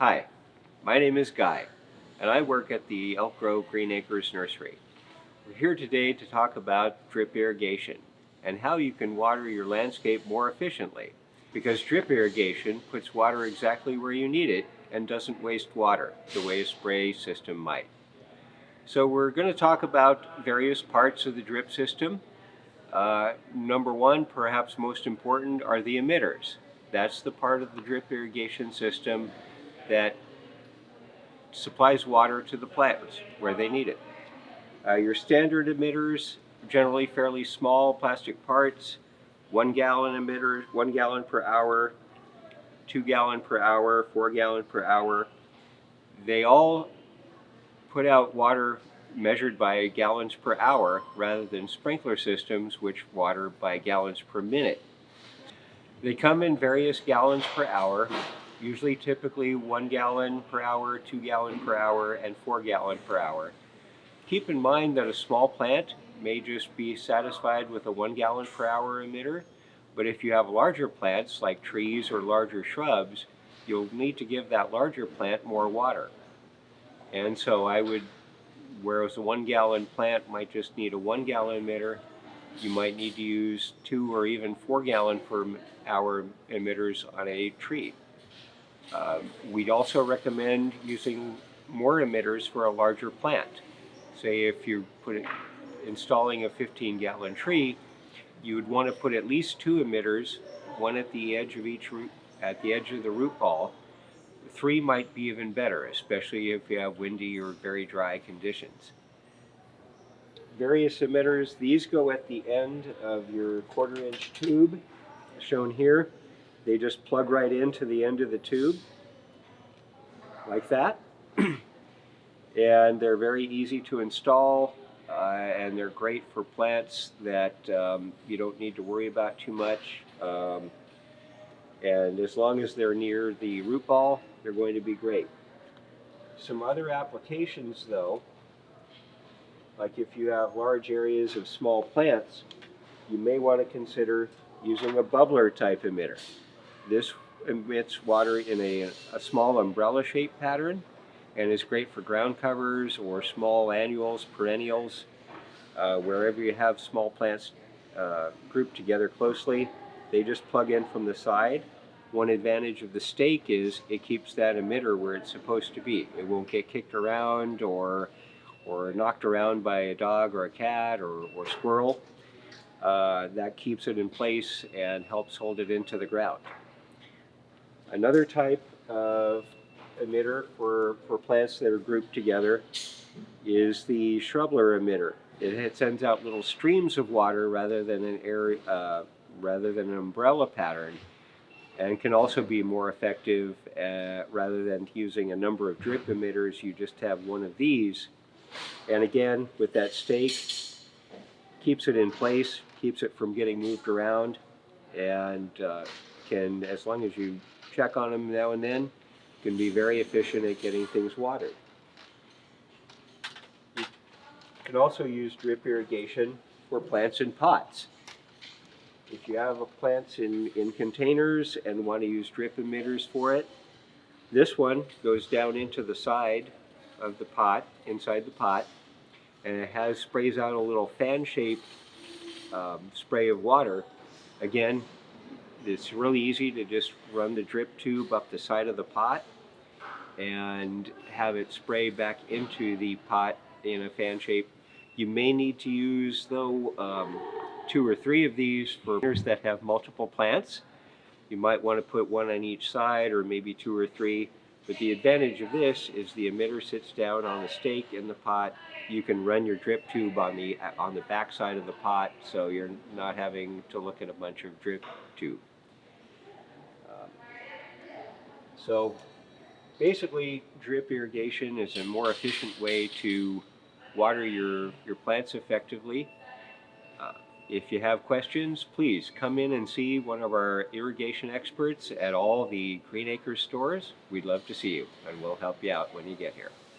Hi, my name is Guy, and I work at the Elk Grove Green Acres Nursery. We're here today to talk about drip irrigation and how you can water your landscape more efficiently, because drip irrigation puts water exactly where you need it and doesn't waste water the way a spray system might. So we're going to talk about various parts of the drip system. Number one, perhaps most important, are the emitters. That's the part of the drip irrigation system that supplies water to the plants where they need it. Your standard emitters, generally fairly small plastic parts, 1 gallon emitters, 1 gallon per hour, 2 gallon per hour, 4 gallon per hour. They all put out water measured by gallons per hour rather than sprinkler systems which water by gallons per minute. They come in various gallons per hour, usually typically 1 gallon per hour, 2 gallon per hour, and 4 gallon per hour. Keep in mind that a small plant may just be satisfied with a 1 gallon per hour emitter, but if you have larger plants like trees or larger shrubs, you'll need to give that larger plant more water. And so whereas a 1 gallon plant might just need a 1 gallon emitter, you might need to use 2 or even 4 gallon per hour emitters on a tree. We'd also recommend using more emitters for a larger plant. Say if you're installing a 15 gallon tree, you would want to put at least 2 emitters, one at the edge of each root, at the edge of the root ball. 3 might be even better, especially if you have windy or very dry conditions. Various emitters, these go at the end of your 1/4 inch tube, shown here. They just plug right into the end of the tube, like that. And they're very easy to install, and they're great for plants that you don't need to worry about too much. And as long as they're near the root ball, they're going to be great. Some other applications though, like if you have large areas of small plants, you may want to consider using a bubbler type emitter. This emits water in a small umbrella shaped pattern and is great for ground covers or small annuals, perennials, wherever you have small plants grouped together closely. They just plug in from the side. One advantage of the stake is it keeps that emitter where it's supposed to be. It won't get kicked around or knocked around by a dog or a cat or squirrel. That keeps it in place and helps hold it into the ground. Another type of emitter for plants that are grouped together is the shrubbler emitter. It sends out little streams of water rather than an umbrella pattern, and can also be more effective rather than using a number of drip emitters. You just have one of these, and again with that stake, keeps it in place, keeps it from getting moved around, and can, as long as you check on them now and then, can be very efficient at getting things watered. You can also use drip irrigation for plants in pots. If you have plants in containers and want to use drip emitters for it, this one goes down into the side of the pot, inside the pot, and it sprays out a little fan-shaped spray of water. Again, it's really easy to just run the drip tube up the side of the pot and have it spray back into the pot in a fan shape. You may need to use, though, 2 or 3 of these for planters that have multiple plants. You might want to put one on each side, or maybe 2 or 3. But the advantage of this is the emitter sits down on the stake in the pot. You can run your drip tube on the back side of the pot, so you're not having to look at a bunch of drip tube. So basically, drip irrigation is a more efficient way to water your plants effectively. If you have questions, please come in and see one of our irrigation experts at all the Green Acres stores. We'd love to see you, and we'll help you out when you get here.